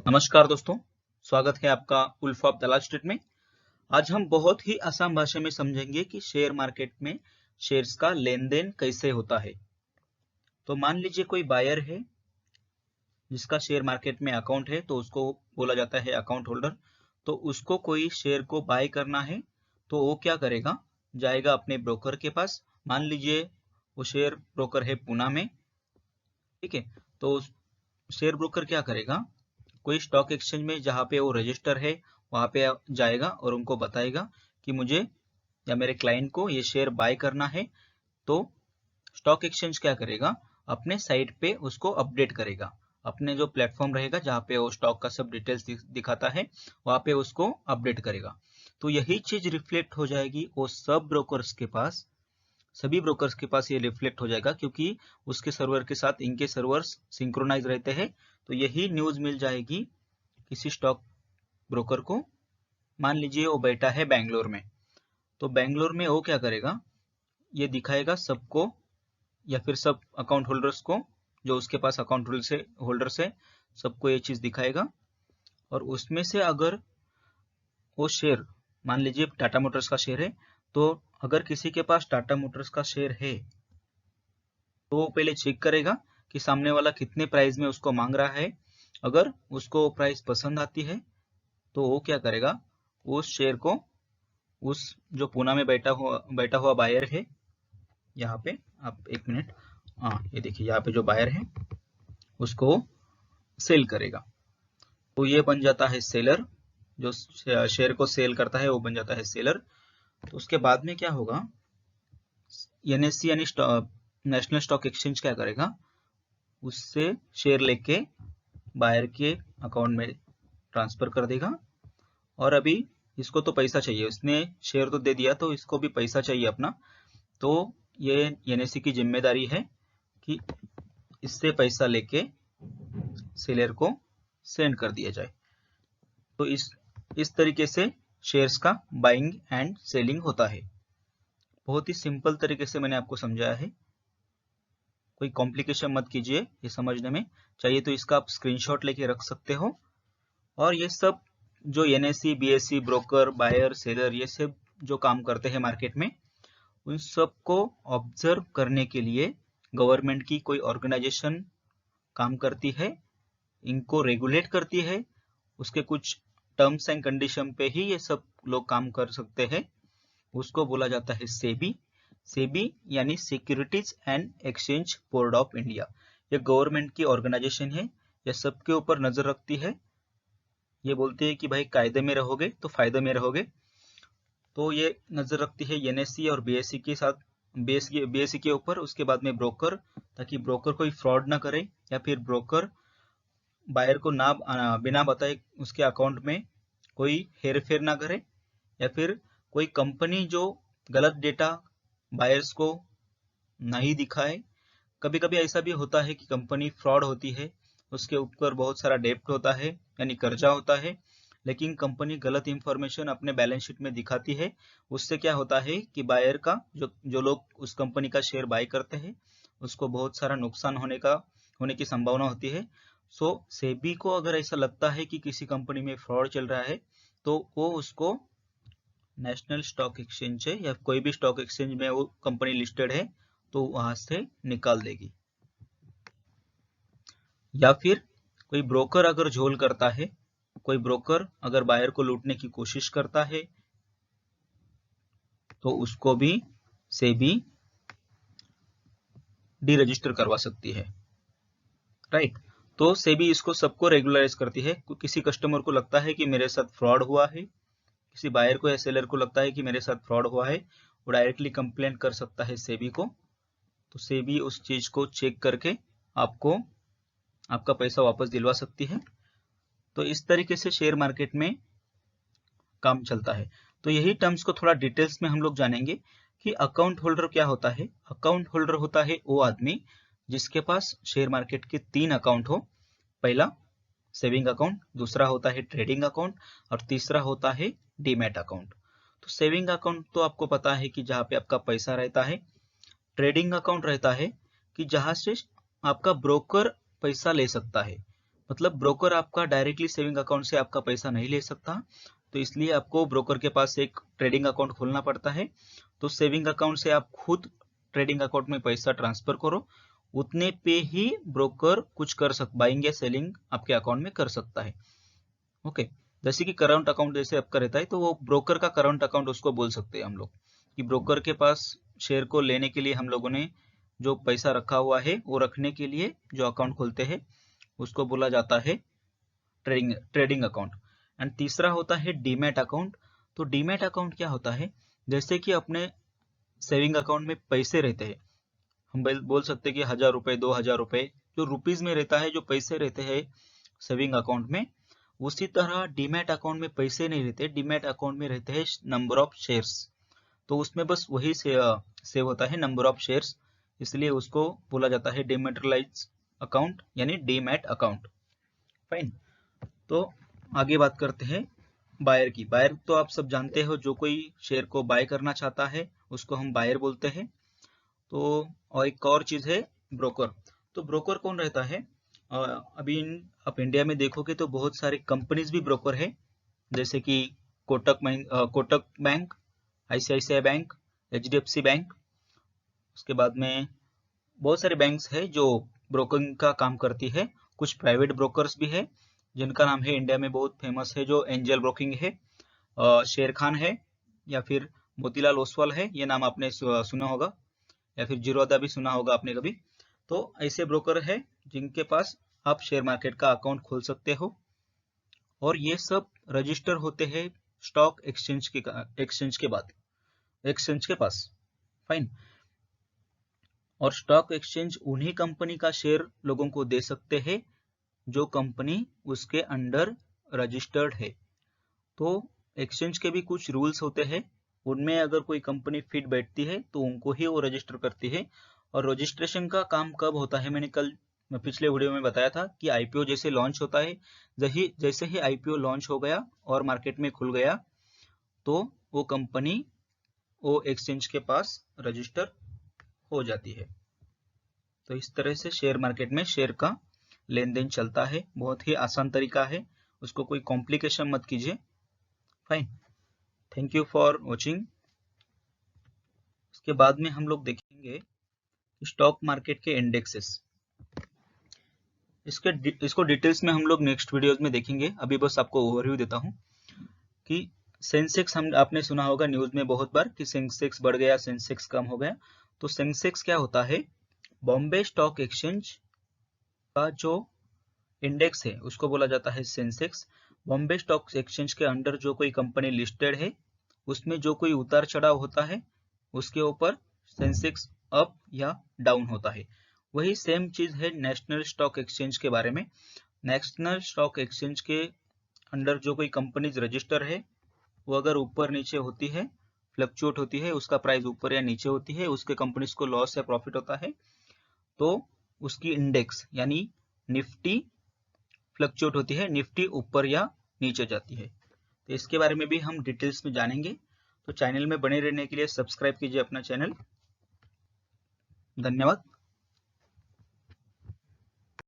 नमस्कार दोस्तों, स्वागत है आपका उल्फ ऑफ दलाल स्ट्रीट में। आज हम बहुत ही आसान भाषा में समझेंगे कि शेयर मार्केट में शेयर्स का लेन देन कैसे होता है। तो मान लीजिए कोई बायर है जिसका शेयर मार्केट में अकाउंट है, तो उसको बोला जाता है अकाउंट होल्डर। तो उसको कोई शेयर को बाय करना है तो वो क्या करेगा, जाएगा अपने ब्रोकर के पास। मान लीजिए वो शेयर ब्रोकर है पूना में, ठीक है। तो शेयर ब्रोकर क्या करेगा, कोई स्टॉक एक्सचेंज में जहाँ पे वो रजिस्टर है वहां पे जाएगा और उनको बताएगा कि मुझे या मेरे क्लाइंट को ये शेयर बाय करना है। तो स्टॉक एक्सचेंज क्या करेगा, अपने साइट पे उसको अपडेट करेगा। अपने जो प्लेटफॉर्म रहेगा जहाँ पे वो स्टॉक का सब डिटेल्स दिखाता है, वहां पे उसको अपडेट करेगा। तो यही चीज रिफ्लेक्ट हो जाएगी वो सब ब्रोकर्स के पास, सभी ब्रोकर्स के पास ये रिफ्लेक्ट हो जाएगा, क्योंकि उसके सर्वर के साथ इनके सर्वर्स सिंक्रोनाइज रहते हैं। तो यही न्यूज मिल जाएगी किसी स्टॉक ब्रोकर को। मान लीजिए वो बैठा है बैंगलोर में, तो बैंगलोर में वो क्या करेगा, ये दिखाएगा सबको या फिर सब अकाउंट होल्डर्स को, जो उसके पास अकाउंट होल्डर्स है, सबको ये चीज दिखाएगा। और उसमें से अगर वो शेयर, मान लीजिए टाटा मोटर्स का शेयर है, तो अगर किसी के पास टाटा मोटर्स का शेयर है तो वो पहले चेक करेगा कि सामने वाला कितने प्राइस में उसको मांग रहा है। अगर उसको प्राइस पसंद आती है तो वो क्या करेगा, उस शेयर को उस जो पूना में बैठा हुआ बायर है, यहाँ पे आप एक मिनट, हाँ ये देखिए यहाँ पे जो बायर है उसको सेल करेगा। तो ये बन जाता है सेलर, जो शेयर को सेल करता है वो बन जाता है सेलर। तो उसके बाद में क्या होगा, एनएससी यानी नेशनल स्टॉक एक्सचेंज क्या करेगा, उससे शेयर लेके बायर के अकाउंट में ट्रांसफर कर देगा। और अभी इसको तो पैसा चाहिए, उसने शेयर तो दे दिया तो इसको भी पैसा चाहिए अपना। तो ये एनएससी की जिम्मेदारी है कि इससे पैसा लेके सेलर को सेंड कर दिया जाए। तो इस तरीके से शेयर्स का बाइंग एंड सेलिंग होता है। बहुत ही सिंपल तरीके से मैंने आपको समझाया है, कोई कॉम्प्लिकेशन मत कीजिए ये समझने में। चाहिए तो इसका आप स्क्रीनशॉट लेके रख सकते हो। और ये सब जो NSC BSC broker buyer seller ये सब जो काम करते हैं मार्केट में, उन सबको ऑब्जर्व करने के लिए गवर्नमेंट की कोई ऑर्गेनाइजेशन काम करती है, इनको रेगुलेट करती है। उसके कुछ टर्म्स एंड कंडीशन पे ही ये सब लोग काम कर सकते हैं। उसको बोला जाता है सेबी। सेबी यानी securities and exchange board of India. ये गवर्नमेंट की ऑर्गेनाइजेशन है, ये सबके ऊपर नजर रखती है। ये बोलती है कि भाई कायदे में रहोगे तो फायदे में रहोगे। तो ये नजर रखती है एनएससी और बीएससी के साथ, बीएससी के ऊपर। उसके बाद में ब्रोकर, ताकि ब्रोकर कोई फ्रॉड ना करे, या फिर ब्रोकर बायर को ना बिना बताए उसके अकाउंट में कोई हेर फेर ना करे, या फिर कोई कंपनी जो गलत डेटा बायर्स को नहीं दिखाए। कभी कभी ऐसा भी होता है कि कंपनी फ्रॉड होती है, उसके ऊपर बहुत सारा डेप्ट होता है यानी कर्जा होता है, लेकिन कंपनी गलत इंफॉर्मेशन अपने बैलेंस शीट में दिखाती है। उससे क्या होता है कि बायर का जो लोग उस कंपनी का शेयर बाय करते हैं, उसको बहुत सारा नुकसान होने की संभावना होती है। सो सेबी को अगर ऐसा लगता है कि किसी कंपनी में फ्रॉड चल रहा है, तो वो उसको नेशनल स्टॉक एक्सचेंज है या कोई भी स्टॉक एक्सचेंज में वो कंपनी लिस्टेड है तो वहां से निकाल देगी। या फिर कोई ब्रोकर अगर झोल करता है, कोई ब्रोकर अगर बायर को लूटने की कोशिश करता है, तो उसको भी सेबी डी रजिस्टर करवा सकती है, राइट। तो सेबी इसको सबको रेगुलराइज करती है। किसी कस्टमर को लगता है कि मेरे साथ फ्रॉड हुआ है, किसी बायर को या सेलर को लगता है कि मेरे साथ फ्रॉड हुआ है, वो डायरेक्टली कंप्लेंट कर सकता है सेबी को। तो सेबी उस चीज को चेक करके आपको आपका पैसा वापस दिलवा सकती है। तो इस तरीके से शेयर मार्केट में काम चलता है। तो यही टर्म्स को थोड़ा डिटेल्स में हम लोग जानेंगे कि अकाउंट होल्डर क्या होता है। अकाउंट होल्डर होता है वो आदमी जिसके पास शेयर मार्केट के 3 अकाउंट हो। पहला सेविंग अकाउंट, दूसरा होता है ट्रेडिंग अकाउंट, और तीसरा होता है डीमैट अकाउंट। तो सेविंग अकाउंट तो आपको पता है कि जहाँ पे आपका पैसा रहता है। ट्रेडिंग अकाउंट रहता है कि जहां से आपका ब्रोकर पैसा ले सकता है। मतलब ब्रोकर आपका डायरेक्टली सेविंग अकाउंट से आपका पैसा नहीं ले सकता, तो इसलिए आपको ब्रोकर के पास एक ट्रेडिंग अकाउंट खोलना पड़ता है। तो सेविंग अकाउंट से आप खुद ट्रेडिंग अकाउंट में पैसा ट्रांसफर करो, उतने पे ही ब्रोकर कुछ बाइंग या सेलिंग आपके अकाउंट में कर सकता है। ओके, जैसे कि करंट अकाउंट जैसे आपका रहता है, तो वो ब्रोकर का करंट अकाउंट उसको बोल सकते हैं हम लोग, कि ब्रोकर के पास शेयर को लेने के लिए हम लोगों ने जो पैसा रखा हुआ है वो रखने के लिए जो अकाउंट खोलते हैं उसको बोला जाता है ट्रेडिंग अकाउंट। एंड तीसरा होता है डीमैट अकाउंट। तो डीमैट अकाउंट क्या होता है, जैसे कि अपने सेविंग अकाउंट में पैसे रहते हैं, हम बोल सकते हैं कि 1000 रुपए 2000 रुपए जो रुपीज में रहता है, जो पैसे रहते हैं सेविंग अकाउंट में, उसी तरह डीमैट अकाउंट में पैसे नहीं रहते, डीमैट अकाउंट में रहते हैं नंबर ऑफ शेयर्स। तो उसमें बस वही सेव होता है नंबर ऑफ शेयर्स, इसलिए उसको बोला जाता है डिमेटेरियलाइज अकाउंट यानी डीमैट अकाउंट। फाइन, तो आगे बात करते हैं बायर की। बायर तो आप सब जानते हो, जो कोई शेयर को बाय करना चाहता है उसको हम बायर बोलते हैं। तो और एक और चीज है ब्रोकर। तो ब्रोकर कौन रहता है, अभी आप इंडिया में देखोगे तो बहुत सारे कंपनीज भी ब्रोकर है, जैसे कि Kotak bank, ICICI bank, HDFC bank. उसके बाद में बहुत सारे बैंक्स है जो ब्रोकिंग का काम करती है। कुछ प्राइवेट ब्रोकर्स भी है जिनका नाम है इंडिया में बहुत फेमस है, जो एंजल ब्रोकिंग है, शेर खान है, या फिर मोतीलाल ओसवाल है, ये नाम आपने सुना होगा, या फिर जीरोदा भी सुना होगा आपने कभी। तो ऐसे ब्रोकर है जिनके पास आप शेयर मार्केट का अकाउंट खोल सकते हो, और ये सब रजिस्टर होते हैं स्टॉक एक्सचेंज के पास। फाइन, और स्टॉक एक्सचेंज उन्हीं कंपनी का शेयर लोगों को दे सकते हैं जो कंपनी उसके अंडर रजिस्टर्ड है। तो एक्सचेंज के भी कुछ रूल्स होते हैं, उनमें अगर कोई कंपनी फिट बैठती है तो उनको ही वो रजिस्टर करती है। और रजिस्ट्रेशन का काम कब होता है, मैं पिछले वीडियो में बताया था कि आईपीओ जैसे लॉन्च होता है, जैसे ही आईपीओ लॉन्च हो गया और मार्केट में खुल गया, तो वो कंपनी वो एक्सचेंज के पास रजिस्टर हो जाती है। तो इस तरह से शेयर मार्केट में शेयर का लेन देन चलता है, बहुत ही आसान तरीका है, उसको कोई कॉम्प्लिकेशन मत कीजिए। Fine, thank you for watching. इसके बाद में हम लोग देखेंगे स्टॉक मार्केट के इंडेक्सेस। इसको डिटेल्स में हम लोग नेक्स्ट वीडियोस में देखेंगे, अभी बस आपको ओवरव्यू देता हूं कि सेंसेक्स, हम आपने सुना होगा न्यूज में बहुत बार कि सेंसेक्स बढ़ गया, सेंसेक्स कम हो गया। तो सेंसेक्स क्या होता है, बॉम्बे स्टॉक एक्सचेंज का जो इंडेक्स है उसको बोला जाता है सेंसेक्स। बॉम्बे स्टॉक एक्सचेंज के अंडर जो कोई कंपनी लिस्टेड है, उसमें जो कोई उतार चढ़ाव होता है उसके ऊपर सेंसेक्स अप या डाउन होता है। वही सेम चीज है नेशनल स्टॉक एक्सचेंज के बारे में। नेशनल स्टॉक एक्सचेंज के अंडर जो कोई कंपनीज रजिस्टर है, वो अगर ऊपर नीचे होती है, फ्लक्चुएट होती है, उसका प्राइस ऊपर या नीचे होती है, उसके कंपनीज को लॉस या प्रॉफिट होता है, तो उसकी इंडेक्स यानी निफ्टी फ्लक्चुएट होती है, निफ्टी ऊपर या नीचे जाती है। तो इसके बारे में भी हम डिटेल्स में जानेंगे। तो चैनल में बने रहने के लिए सब्सक्राइब कीजिए अपना चैनल। धन्यवाद।